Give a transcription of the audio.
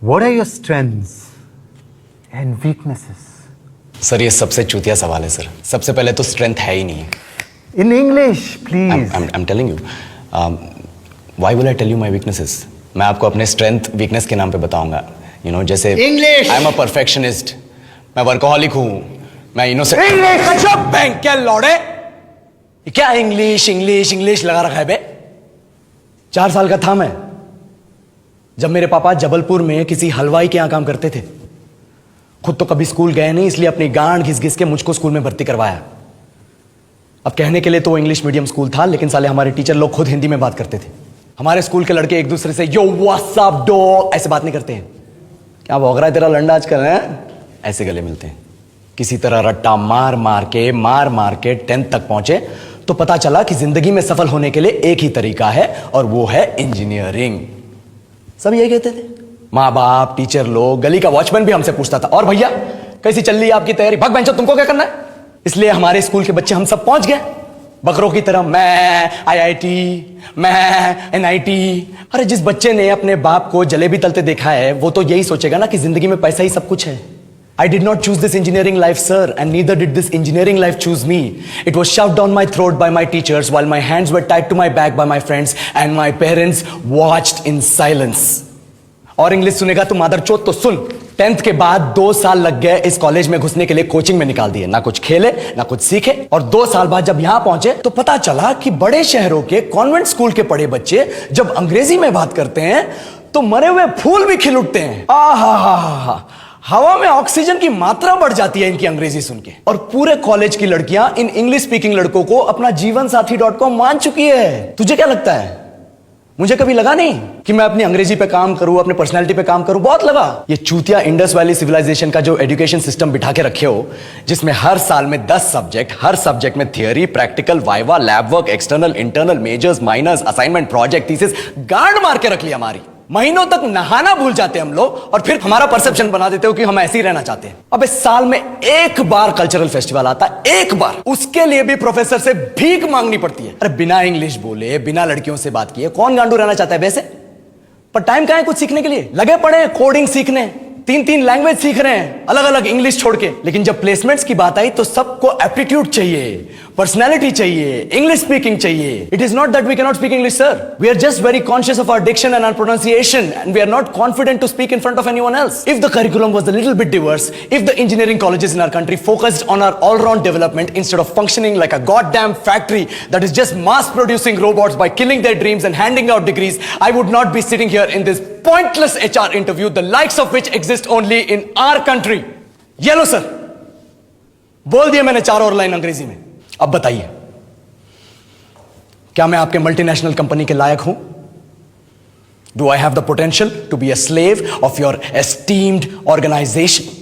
What are your strengths and weaknesses? Sir ये सबसे चूतिया सवाल है सर. सबसे पहले तो स्ट्रेंथ है ही नहीं. In English, please. I'm telling you. Why will I tell you my weaknesses? मैं आपको अपने स्ट्रेंथ वीकनेस के नाम पे बताऊंगा. You know, जैसे English. I'm a perfectionist. मैं वर्कोहॉलिक हूँ. मैं इनोसेंट. English. अच्छा बैंक क्या लौड़े? क्या इंग्लिश इंग्लिश इंग्लिश लगा रखा है बे? 4 साल का था मैं जब मेरे पापा जबलपुर में किसी हलवाई के यहां काम करते थे. खुद तो कभी स्कूल गए नहीं, इसलिए अपनी गांड घिस घिस के मुझको स्कूल में भर्ती करवाया. अब कहने के लिए तो इंग्लिश मीडियम स्कूल था, लेकिन साले हमारे टीचर लोग खुद हिंदी में बात करते थे. हमारे स्कूल के लड़के एक दूसरे से यो व्हाट्स अप डॉग ऐसे बात नहीं करते हैं. क्या भौंक रहा है तेरा लंडा आजकल है? ऐसे गले मिलते हैं. किसी तरह रट्टा मार मार के 10th तक पहुंचे तो पता चला कि जिंदगी में सफल होने के लिए एक ही तरीका है और वो है इंजीनियरिंग. सब यही कहते थे. माँ बाप, टीचर लोग, गली का वॉचमैन भी हमसे पूछता था, और भैया कैसी चल रही है आपकी तैयारी? भाग बेंचो, तुमको क्या करना है? इसलिए हमारे स्कूल के बच्चे हम सब पहुंच गए बकरों की तरह. मैं IIT, मैं NIT. अरे जिस बच्चे ने अपने बाप को जलेबी तलते देखा है वो तो यही सोचेगा ना कि जिंदगी में पैसा ही सब कुछ है. I did not choose this engineering life, sir, and neither did this engineering life choose me. It was shoved down my throat by my teachers while my hands were tied to my back by my friends and my parents watched in silence. और English सुनेगा तो मादरचोद तो सुन. 10th के बाद 2 साल लग गए इस कॉलेज में घुसने के लिए. कोचिंग में निकाल दिए. ना कुछ खेले ना कुछ सीखे. और 2 साल बाद जब यहां पहुंचे तो पता चला कि बड़े शहरों के कॉन्वेंट स्कूल के पढ़े बच्चे जब अंग्रेजी में बात करते हैं तो मरे हुए फूल भी खिल उठते हैं. आहा, हवा में ऑक्सीजन की मात्रा बढ़ जाती है इनकी अंग्रेजी सुन के. और पूरे कॉलेज की लड़कियां इन इंग्लिश स्पीकिंग लड़कों को अपना जीवन साथी.com मान चुकी है. तुझे क्या लगता है? मुझे कभी लगा नहीं कि मैं अपनी अंग्रेजी पे काम करूं, अपने पर्सनालिटी पे काम करूं. बहुत लगा. ये चूतिया इंडस वैली सिविलाइजेशन का जो एजुकेशन सिस्टम बिठा के रखे हो, जिसमें हर साल में 10 सब्जेक्ट, हर सब्जेक्ट में theory, practical, viva, lab work, external, internal, majors, minors, assignment, project, thesis, गांड मार के रख लिया हमारी. महीनों तक नहाना भूल जाते हैं हम लोग और फिर हमारा परसेप्शन बना देते हो कि हम ऐसे ही रहना चाहते हैं. अब इस साल में एक बार कल्चरल फेस्टिवल आता है, एक बार. उसके लिए भी प्रोफेसर से भीख मांगनी पड़ती है. अरे बिना इंग्लिश बोले, बिना लड़कियों से बात किए कौन गांडू रहना चाहता है वैसे? पर टाइम कहां है कुछ सीखने के लिए? लगे पड़े हैं कोडिंग सीखने. 3 लैंग्वेज सीख रहे हैं अलग अलग इंग्लिश छोड़ के. लेकिन जब प्लेसमेंट्स की बात आई तो सबको एप्टीट्यूड चाहिए, पर्सनैलिटी चाहिए, इंग्लिश स्पीकिंग चाहिए. It is not that we can not speak English, sir. We are just very conscious of our diction and our pronunciation and we are not confident to speak in front of anyone else. If the curriculum was a little bit diverse, if the engineering colleges in our country focused on our all round development instead of functioning like a goddamn factory that is just mass producing robots by killing their dreams and handing out degrees, I would not be sitting here in this pointless HR interview, the likes of which exist only in our country. ये लो sir, बोल दिया मैंने 4 और line अंग्रेजी में. अब बताइए, क्या मैं आपके मल्टीनेशनल कंपनी के लायक हूं? Do I have the potential to be a slave of your esteemed organization?